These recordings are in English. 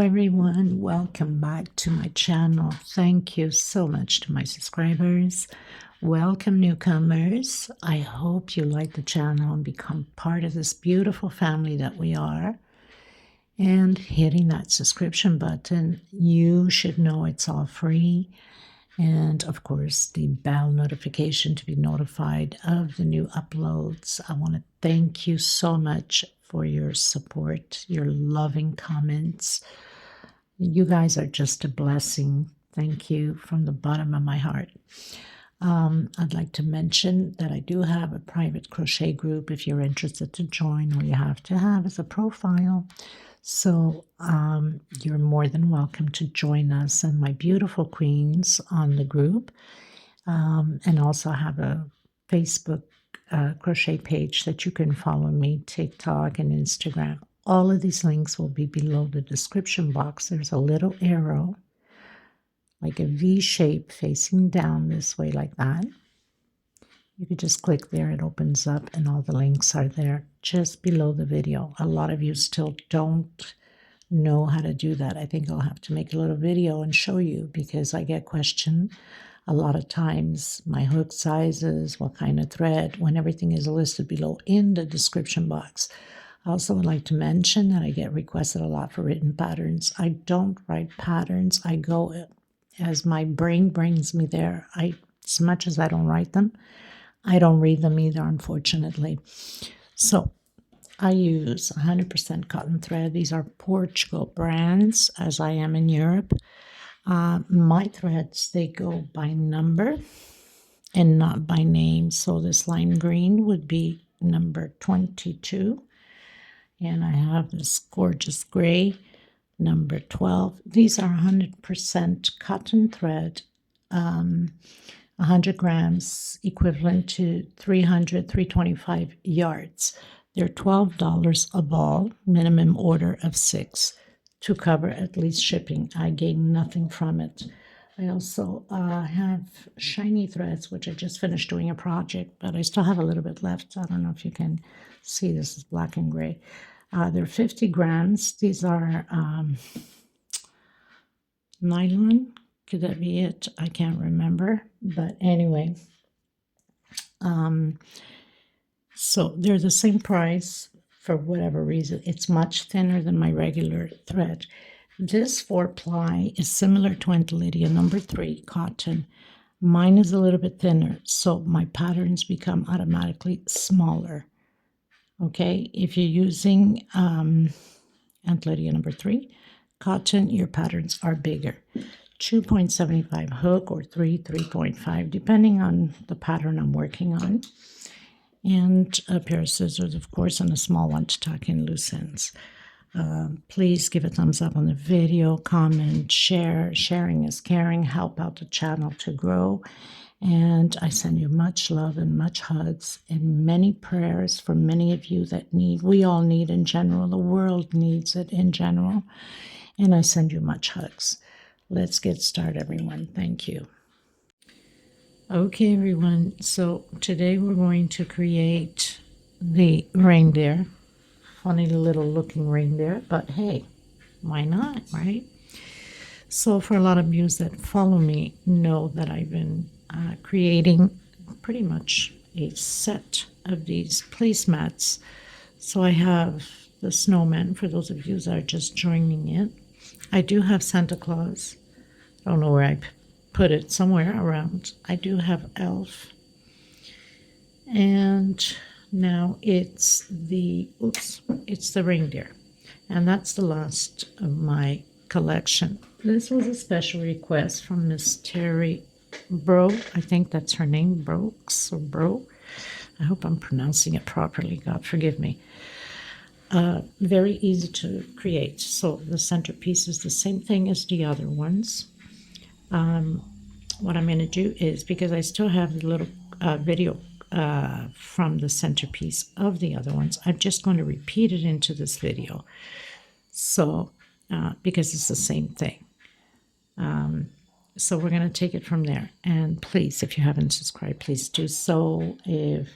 everyone, welcome back to my channel. Thank you so much to my subscribers. Welcome newcomers. I hope you like the channel and become part of this beautiful family that we are. And hitting that subscription button, you should know it's all free. And of course, the bell notification to be notified of the new uploads. I want to thank you so much for your support, your loving comments. You guys are just a blessing. Thank you from the bottom of my heart. I'd like to mention that I do have a private crochet group if you're interested to join. All you have to have is a profile. So you're more than welcome to join us and my beautiful queens on the group. And also have a Facebook crochet page that you can follow me, TikTok and Instagram. All of these links will be below the description box. There's a little arrow, like a V shape facing down this way like that. You could just click there, it opens up and all the links are there just below the video. A lot of you still don't know how to do that. I think I'll have to make a little video and show you because I get questioned a lot of times. My hook sizes, what kind of thread, when everything is listed below in the description box. I also would like to mention that I get requested a lot for written patterns. I don't write patterns. I go as my brain brings me there. As much as I don't write them, I don't read them either, unfortunately. So I use 100% cotton thread. These are Portugal brands, as I am in Europe. My threads, they go by number and not by name. So this lime green would be number 22. And I have this gorgeous gray, number 12. These are 100% cotton thread. 100 grams, equivalent to 325 yards. They're $12 a ball, minimum order of 6 to cover at least shipping. I gain nothing from it. I also have shiny threads, which I just finished doing a project, but I still have a little bit left. I don't know if you can see, this is black and gray. They're 50 grams. These are nylon. Could that be it? I can't remember. But anyway, so they're the same price for whatever reason. It's much thinner than my regular thread. This 4-ply is similar to Aunt Lydia number 3 cotton. Mine is a little bit thinner, so my patterns become automatically smaller. Okay, if you're using Aunt Lydia number 3 cotton, your patterns are bigger. 2.75 hook or 3.5, depending on the pattern I'm working on. And a pair of scissors, of course, and a small one to tuck in loose ends. Please give a thumbs up on the video, comment, share. Sharing is caring. Help out the channel to grow. And I send you much love and much hugs and many prayers for many of you that need. We all need in general. The world needs it in general. And I send you much hugs. Let's get started, everyone. Thank you. Okay, everyone. So today we're going to create the reindeer. Funny little looking reindeer, but hey, why not, right? So for a lot of you that follow me know that I've been creating pretty much a set of these placemats. So I have the snowman, for those of you that are just joining in. I do have Santa Claus. I don't know where I put it, somewhere around. I do have Elf. And now it's the reindeer. And that's the last of my collection. This was a special request from Miss Terry Bro. I think that's her name, Brooks or Bro. I hope I'm pronouncing it properly. God forgive me. Very easy to create. So the centerpiece is the same thing as the other ones. What I'm going to do is, because I still have the little video from the centerpiece of the other ones, I'm just going to repeat it into this video. So, because it's the same thing. So we're going to take it from there. And please, if you haven't subscribed, please do so. If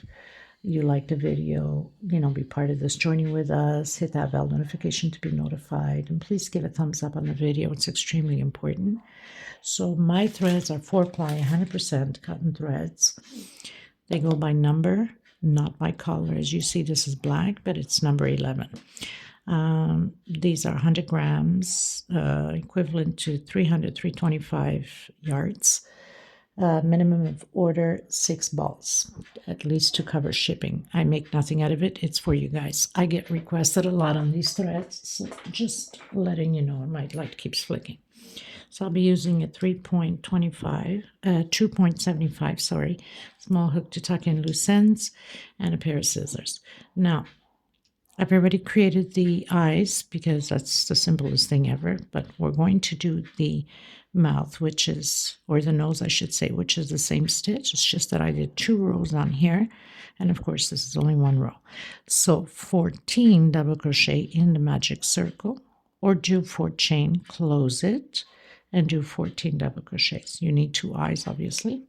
you like the video, be part of this journey with us. Hit that bell notification to be notified. And please give a thumbs up on the video. It's extremely important. So my threads are 4-ply, 100% cotton threads. They go by number, not by color. As you see, this is black, but it's number 11. These are 100 grams, equivalent to 325 yards. Minimum of order 6 balls, at least to cover shipping. I make nothing out of it. It's for you guys. I get requested a lot on these threads, so just letting you know. My light keeps flicking. So I'll be using a 2.75, sorry, small hook to tuck in loose ends, and a pair of scissors. Now, I've already created the eyes because that's the simplest thing ever, but we're going to do the mouth, or the nose, I should say, which is the same stitch. It's just that I did 2 rows on here, and of course this is only 1 row. So 14 double crochet in the magic circle, or do 4 chain, close it, and do 14 double crochets. You need 2 eyes, obviously.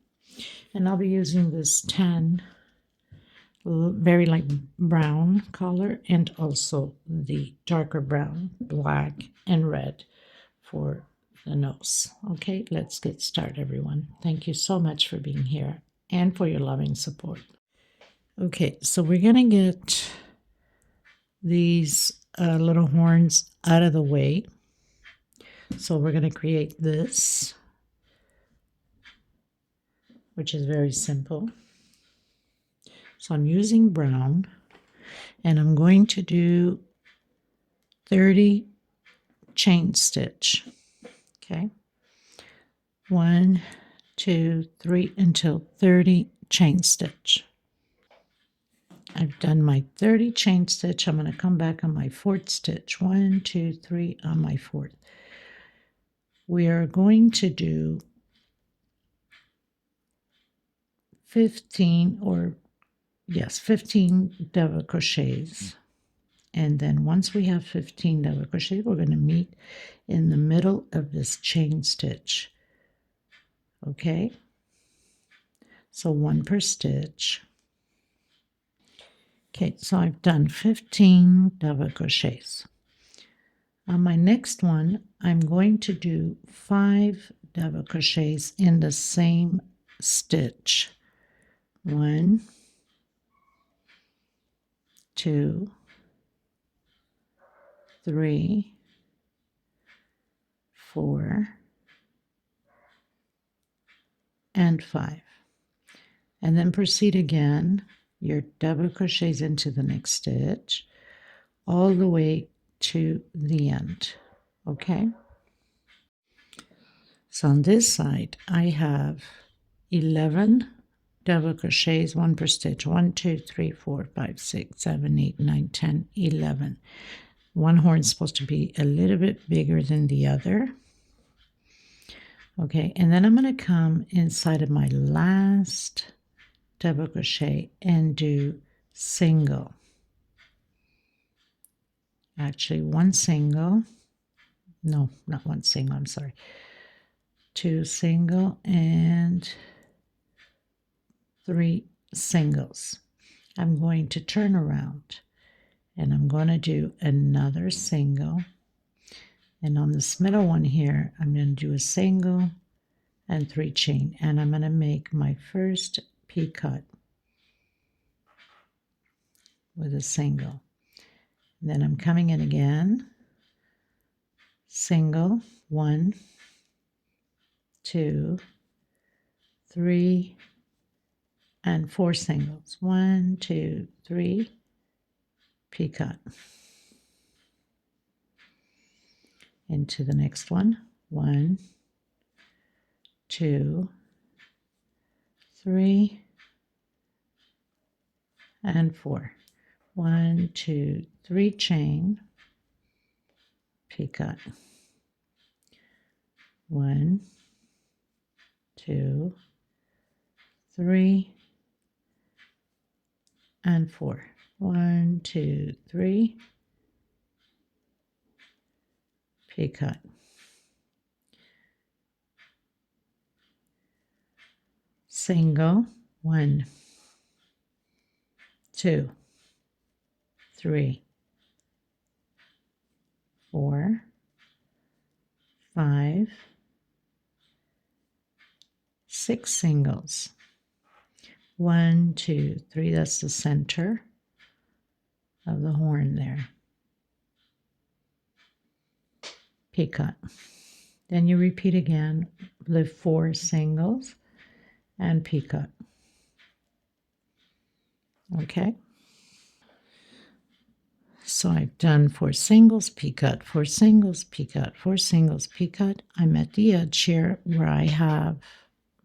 And I'll be using this tan, very light brown color, and also the darker brown, black, and red for the nose. Okay, let's get started, everyone. Thank you so much for being here and for your loving support. Okay, so we're going to get these little horns out of the way. So we're going to create this, which is very simple. So I'm using brown, and I'm going to do 30 chain stitch. Okay, 1, 2, 3 until 30 chain stitch. I've done my 30 chain stitch. I'm going to come back on my 4th stitch. 1, 2, 3 on my 4th. We are going to do 15 double crochets. And then once we have 15 double crochets, we're going to meet in the middle of this chain stitch. Okay? So 1 per stitch. Okay, so I've done 15 double crochets. On my next one, I'm going to do 5 double crochets in the same stitch. 1, 2, 3, 4, and 5. And then proceed again, your double crochets into the next stitch, all the way to the end. Okay? So on this side, I have 11 double crochets, 1 per stitch. 1, 2, 3, 4, 5, 6, 7, 8, 9, 10, 11. One horn is supposed to be a little bit bigger than the other. Okay, and then I'm going to come inside of my last double crochet and do single. Actually, 1 single. No, not 1 single, I'm sorry. 2 single and 3 singles. I'm going to turn around and I'm going to do another single, and on this middle one here I'm going to do a single and 3 chain, and I'm going to make my first picot with a single. Then I'm coming in again, single, 1, 2, 3, and 4 singles. 1, 2, 3, picot. Into the next one. 1, 2, 3, and 4. 1, 2, 3 chain, picot. 1, 2, 3, and 4. 1, 2, 3, picot. Single, 1, 2, 3, 4, 5, 6 singles. 1, 2, 3, that's the center of the horn there. Picot. Then you repeat again the 4 singles and picot. Okay? So I've done 4 singles, picot, 4 singles, picot, 4 singles, picot. I'm at the edge here where I have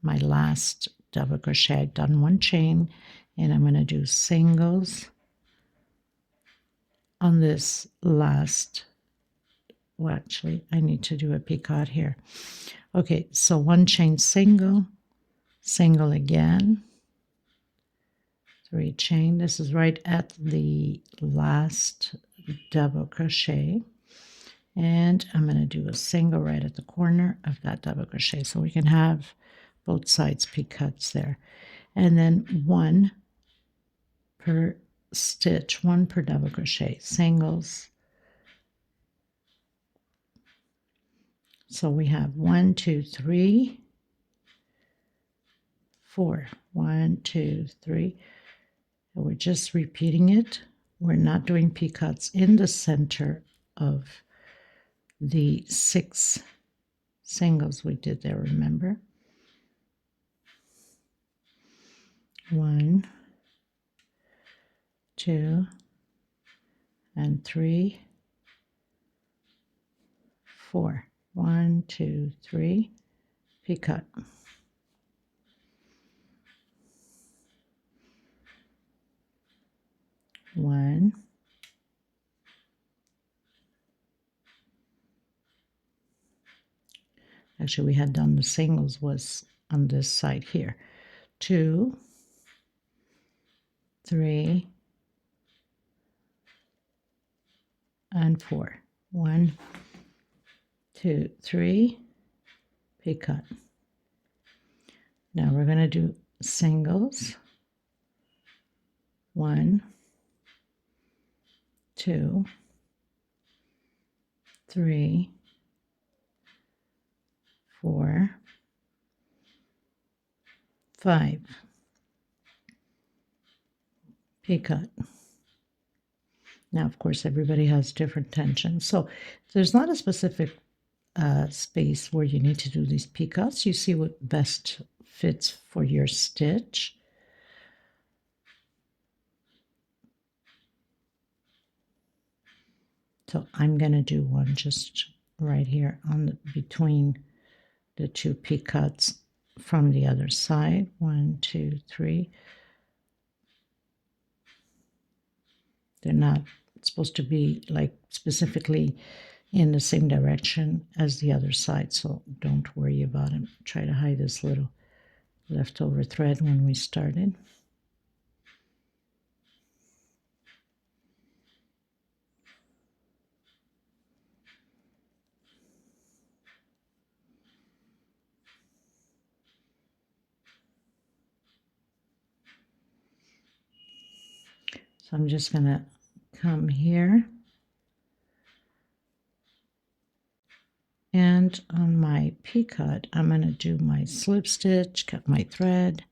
my last double crochet. I've done 1 chain, and I'm going to do singles on this last. Well, actually, I need to do a picot here. Okay, so 1 chain single, single again, 3 chain. This is right at the last double crochet, and I'm going to do a single right at the corner of that double crochet, so we can have both sides picots there, and then 1 per stitch, 1 per double crochet, singles. So we have 1, 2, 3, 4, 1, 2, 3. And we're just repeating it. We're not doing picots in the center of the 6 singles we did there, remember? 1, 2, and 3, 4. 1, 2, 3, picot. 1, actually we had done the singles was on this side here. 2, 3, and 4. 1, 2, 3, picot. Now we're going to do singles. 1, 2, 3, 4, 5, picot. Now, of course, everybody has different tensions, so there's not a specific space where you need to do these picots. You see what best fits for your stitch. So I'm going to do one just right here on the, between the 2 picots from the other side. 1, 2, 3. They're not supposed to be like specifically in the same direction as the other side, so don't worry about it. Try to hide this little leftover thread when we started. So I'm just going to come here, and on my picot I'm going to do my slip stitch, cut my thread,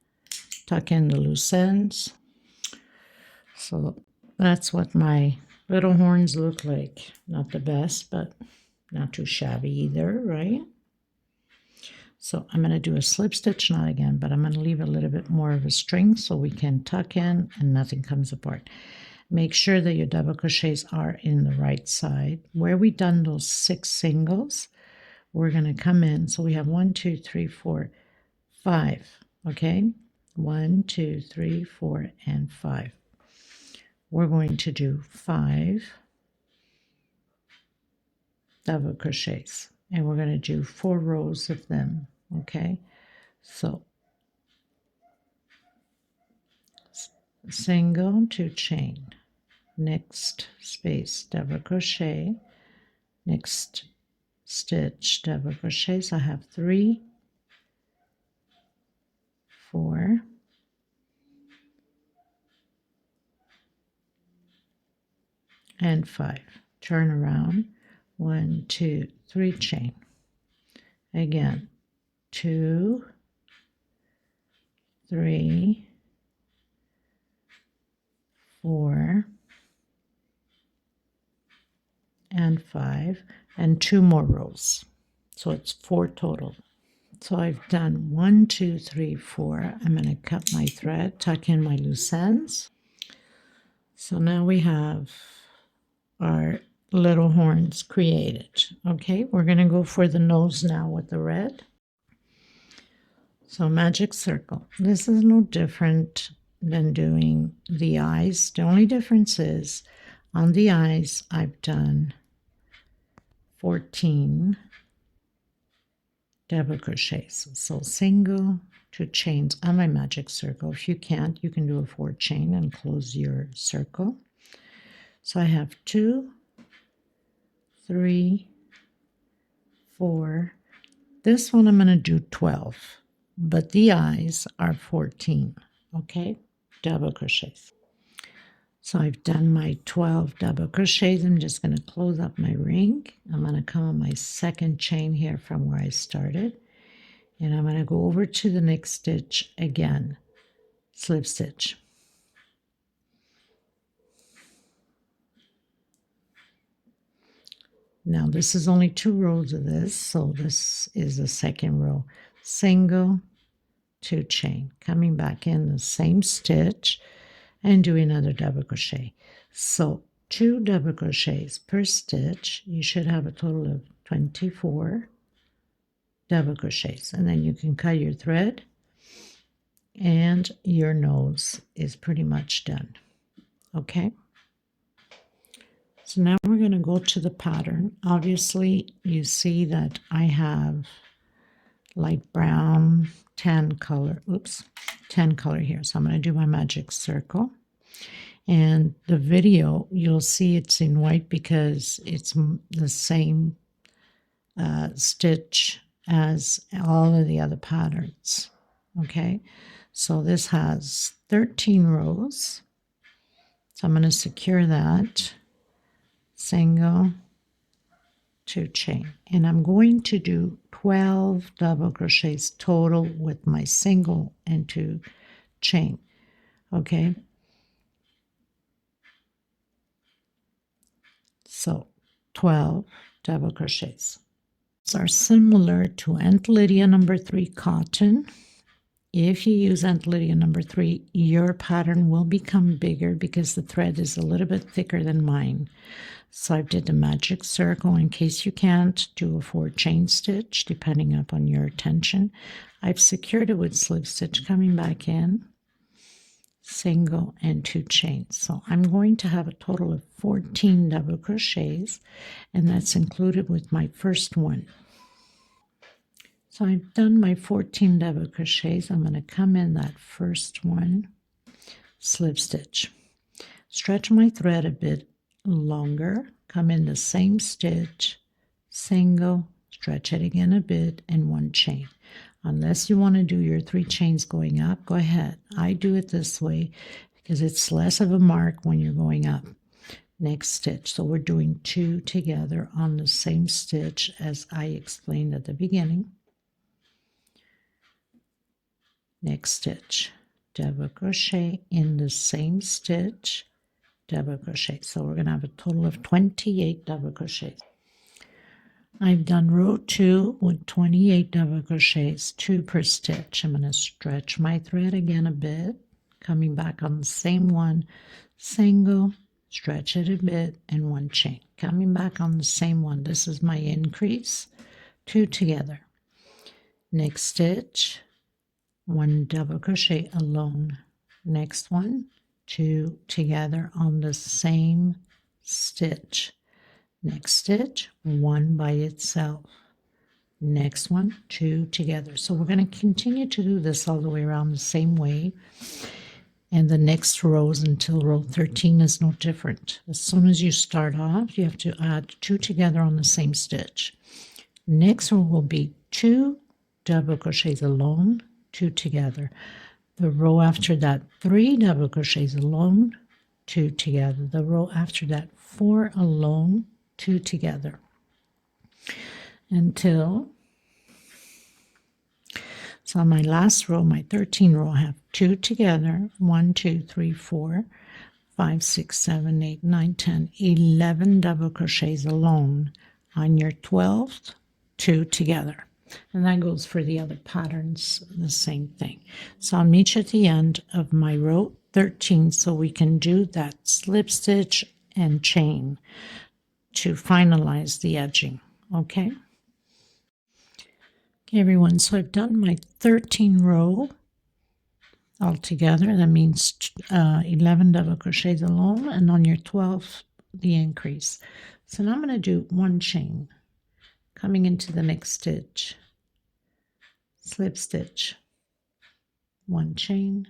tuck in the loose ends. So that's what my little horns look like. Not the best, but not too shabby either, right? So I'm going to do a slip stitch knot again, but I'm going to leave a little bit more of a string so we can tuck in and nothing comes apart. Make sure that your double crochets are in the right side. Where we done those 6 singles, we're going to come in. So we have 1, 2, 3, 4, 5. Okay? 1, 2, 3, 4, and 5. We're going to do 5 double crochets, and we're going to do 4 rows of them. Okay? So single, 2 chain, next space, double crochet, next stitch, double crochet. So I have 3, 4, and 5. Turn around, 1, 2, 3, chain. Again, 2, 3, 4, and 5, and 2 more rows. So it's 4 total. So I've done 1, 2, 3, 4. I'm going to cut my thread, tuck in my loose ends. So now we have our little horns created. Okay, we're going to go for the nose now with the red. So magic circle. This is no different than doing the eyes. The only difference is on the eyes I've done 14 double crochets. So single, 2 chains on my magic circle. If you can't, you can do a 4 chain and close your circle. So I have 2, 3, 4. This one I'm going to do 12, but the eyes are 14. Okay, double crochets. So I've done my 12 double crochets. I'm just going to close up my ring. I'm going to come on my second chain here from where I started. And I'm going to go over to the next stitch again. Slip stitch. Now this is only 2 rows of this. So this is the second row. Single, 2 chain. Coming back in the same stitch. And do another double crochet. So 2 double crochets per stitch. You should have a total of 24 double crochets. And then you can cut your thread and your nose is pretty much done. Okay. So now we're going to go to the pattern. Obviously you see that I have light brown, tan color here. So I'm going to do my magic circle. And the video, you'll see it's in white because it's the same stitch as all of the other patterns. Okay, so this has 13 rows. So I'm going to secure that. Single, 2 chain. And I'm going to do 12 double crochets total with my single and 2 chain. Okay. So 12 double crochets. These are similar to Aunt Lydia number 3 cotton. If you use Aunt Lydia number 3, your pattern will become bigger because the thread is a little bit thicker than mine. So I did the magic circle in case you can't do a 4 chain stitch, depending upon your tension. I've secured it with slip stitch coming back in, single and 2 chains. So I'm going to have a total of 14 double crochets, and that's included with my first one. So I've done my 14 double crochets. I'm going to come in that first one, slip stitch, stretch my thread a bit longer, come in the same stitch, single, stretch it again a bit, and 1 chain. Unless you want to do your 3 chains going up, go ahead. I do it this way because it's less of a mark when you're going up. Next stitch. So we're doing 2 together on the same stitch as I explained at the beginning. Next stitch, double crochet in the same stitch, double crochet. So we're going to have a total of 28 double crochets. I've done row 2 with 28 double crochets, 2 per stitch. I'm going to stretch my thread again a bit, coming back on the same one, single, stretch it a bit, and 1 chain. Coming back on the same one. This is my increase, 2 together. Next stitch, 1 double crochet alone. Next one, 2 together on the same stitch. Next stitch, 1 by itself. Next one, 2 together. So we're going to continue to do this all the way around the same way. And the next rows until row 13 is no different. As soon as you start off, you have to add 2 together on the same stitch. Next row will be 2 double crochets alone, 2 together. The row after that, 3 double crochets alone, 2 together. The row after that, 4 alone, 2 together, until, so on my last row, my 13 row, I have 2 together, 1, 2, 3, 4, 5, 6, 7, 8, 9, 10, 11 double crochets alone. On your 12th, 2 together. And that goes for the other patterns, the same thing. So I'll meet you at the end of my row 13 so we can do that slip stitch and chain to finalize the edging, okay? Okay, everyone, so I've done my 13 row altogether. That means 11 double crochets alone, and on your 12th, the increase. So now I'm going to do 1 chain coming into the next stitch, slip stitch, 1 chain,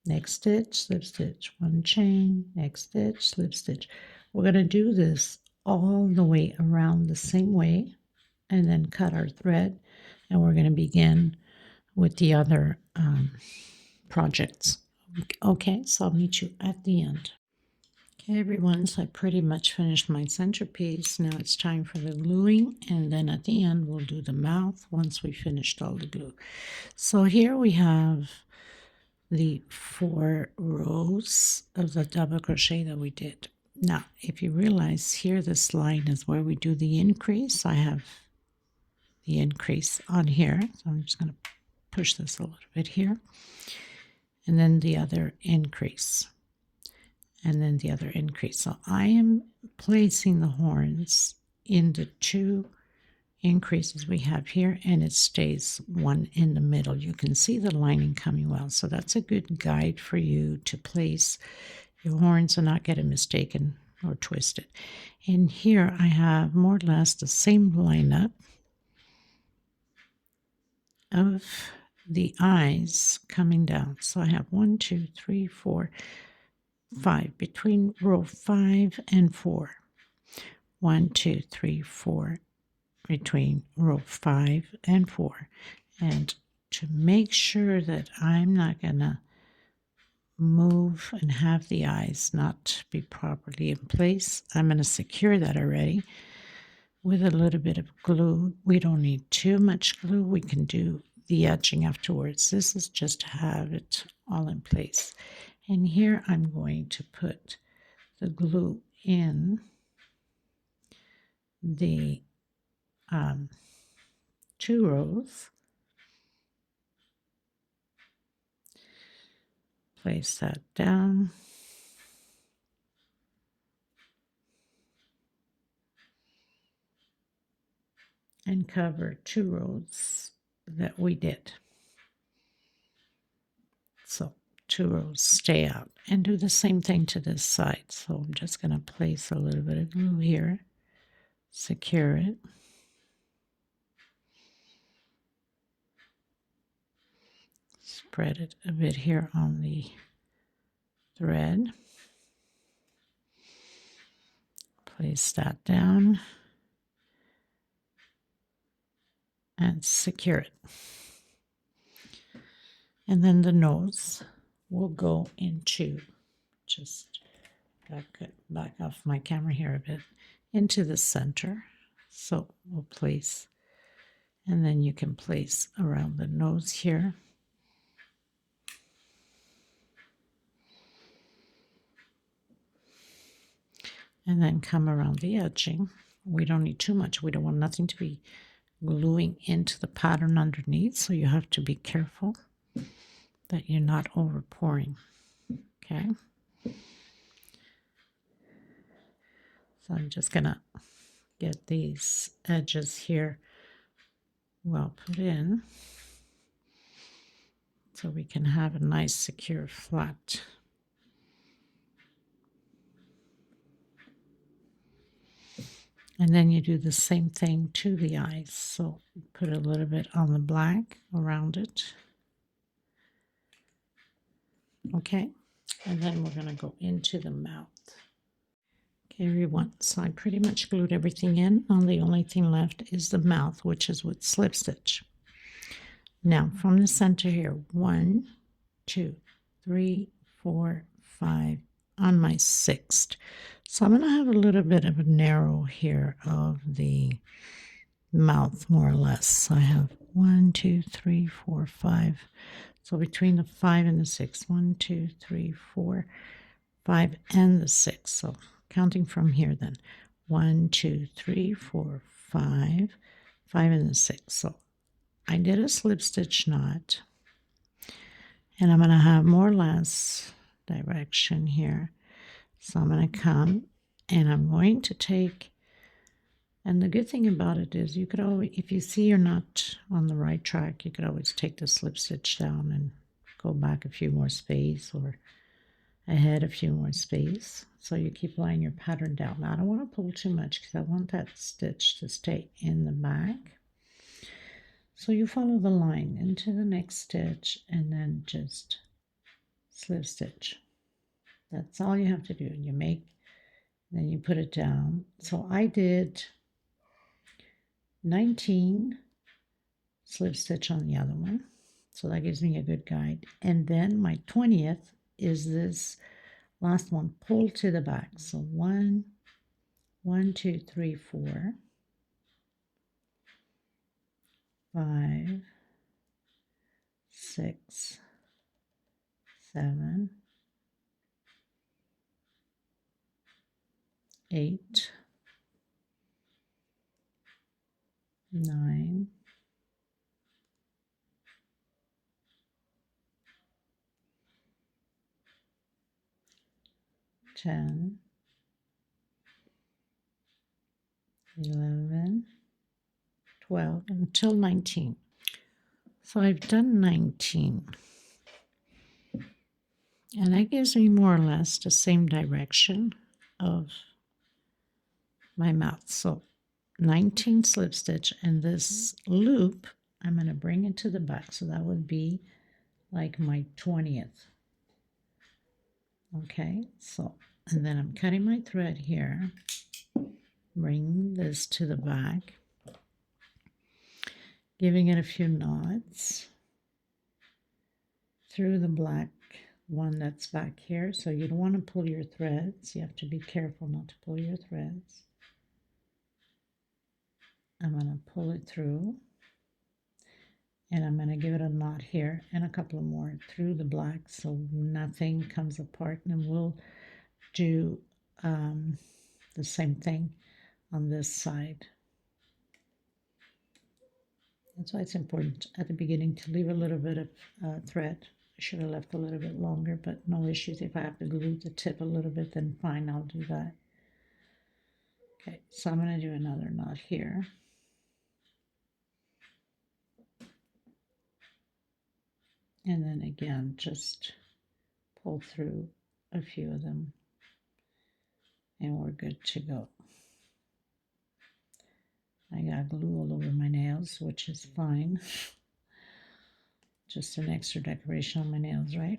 next stitch, slip stitch, 1 chain, next stitch, slip stitch. We're going to do this all the way around the same way, and then cut our thread, and we're going to begin with the other projects. Okay, so I'll meet you at the end. Okay, everyone, so I pretty much finished my centerpiece. Now it's time for the gluing, and then at the end we'll do the mouth once we finished all the glue. So here we have the 4 rows of the double crochet that we did. Now, if you realize here, this line is where we do the increase. I have the increase on here, so I'm just going to push this a little bit here, and then the other increase, and then the other increase. So I am placing the horns in the 2 increases we have here, and it stays 1 in the middle. You can see the lining coming well, so that's a good guide for you to place your horns and not get it mistaken or twisted. And here I have more or less the same lineup of the eyes coming down. So I have 1, 2, 3, 4, 5 between row 5 and 4. 1, 2, 3, 4 between row 5 and 4. And to make sure that I'm not gonna move and have the eyes not be properly in place, I'm going to secure that already with a little bit of glue. We don't need too much glue. We can do the edging afterwards. This is just to have it all in place. And here I'm going to put the glue in the 2 rows. Place that down. And cover 2 rows that we did. So 2 rows stay out, and do the same thing to this side. So I'm just going to place a little bit of glue here, secure it. Spread it a bit here on the thread. Place that down and secure it. And then the nose will go into, just back off my camera here a bit, into the center. So we'll place, and then you can place around the nose here. And then come around the edging. We don't need too much. We don't want nothing to be gluing into the pattern underneath, so you have to be careful that you're not over pouring. Okay. So I'm just gonna get these edges here well put in so we can have a nice secure flat. And then you do the same thing to the eyes. So put a little bit on the black around it. Okay, and then we're going to go into the mouth. Okay, everyone, so I pretty much glued everything in. Now the only thing left is the mouth, which is with slip stitch. Now from the center here, 1, 2, 3, 4, 5 on my 6th. So I'm going to have a little bit of a narrow here of the mouth, more or less. I have 1, 2, 3, 4, 5. So between the 5 and the 6, 1, 2, 3, 4, 5, and the 6. So counting from here then, 1, 2, 3, 4, 5, 5 and the 6. So I did a slip stitch knot, and I'm going to have more or less direction here. So I'm going to come and I'm going to take, and the good thing about it is you could always, if you see you're not on the right track, you could always take the slip stitch down and go back a few more space or ahead a few more space. So you keep laying your pattern down. Now I don't want to pull too much because I want that stitch to stay in the back. So you follow the line into the next stitch and then just slip stitch. That's all you have to do. You make, then you put it down. So I did 19 slip stitch on the other one. So that gives me a good guide. And then my 20th is this last one, pull to the back. So 1, 2, 3, 4, 5, 6, 7, 8, 9, 10, 11, 12, until 19. So I've done 19. And that gives me more or less the same direction of my mouth. So 19 slip stitch, and this loop, I'm going to bring it to the back. So that would be like my 20th. Okay, so, and then I'm cutting my thread here, bring this to the back, giving it a few knots through the black one that's back here. So you don't want to pull your threads. You have to be careful not to pull your threads. I'm going to pull it through, and I'm going to give it a knot here and a couple of more through the black so nothing comes apart. And we'll do the same thing on this side. That's why it's important at the beginning to leave a little bit of thread. I should have left a little bit longer, but no issues. If I have to glue the tip a little bit, then fine, I'll do that. Okay, so I'm going to do another knot here. And then again, just pull through a few of them, and we're good to go. I got glue all over my nails, which is fine. Just an extra decoration on my nails, right?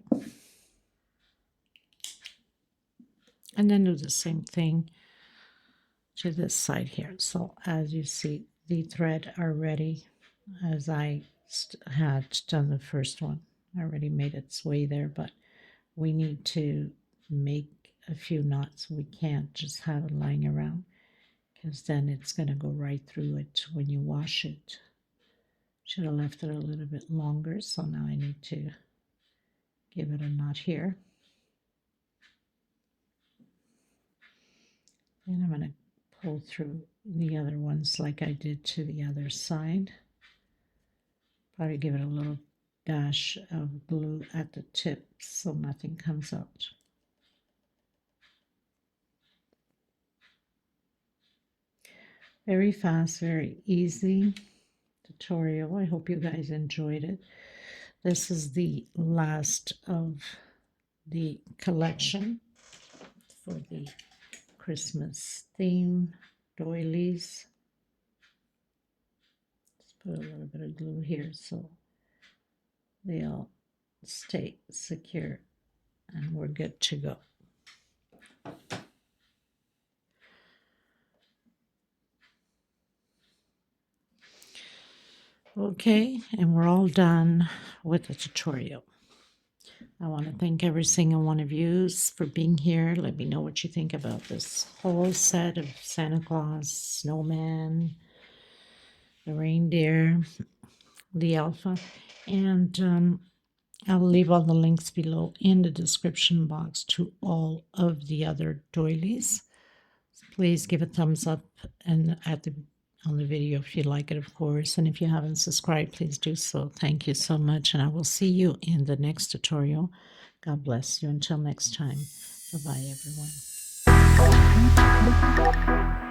And then do the same thing to this side here. So as you see, the thread already, as I had done the first one, already made its way there, but we need to make a few knots. We can't just have it lying around, because then it's going to go right through it when you wash it. Should have left it a little bit longer, so now I need to give it a knot here. And I'm going to pull through the other ones like I did to the other side. Probably give it a little dash of glue at the tip so nothing comes out. Very fast, very easy tutorial. I hope you guys enjoyed it. This is the last of the collection for the Christmas theme doilies. Just put a little bit of glue here so they'll stay secure, and we're good to go. Okay, and we're all done with the tutorial. I want to thank every single one of you for being here. Let me know what you think about this whole set of Santa Claus, Snowman, the reindeer, the alpha, and I'll leave all the links below in the description box to all of the other doilies. Please give a thumbs up and on the video if you like it, of course. And if you haven't subscribed, please do so. Thank you so much, and I will see you in the next tutorial. God bless you. Until next time. Bye-bye, everyone.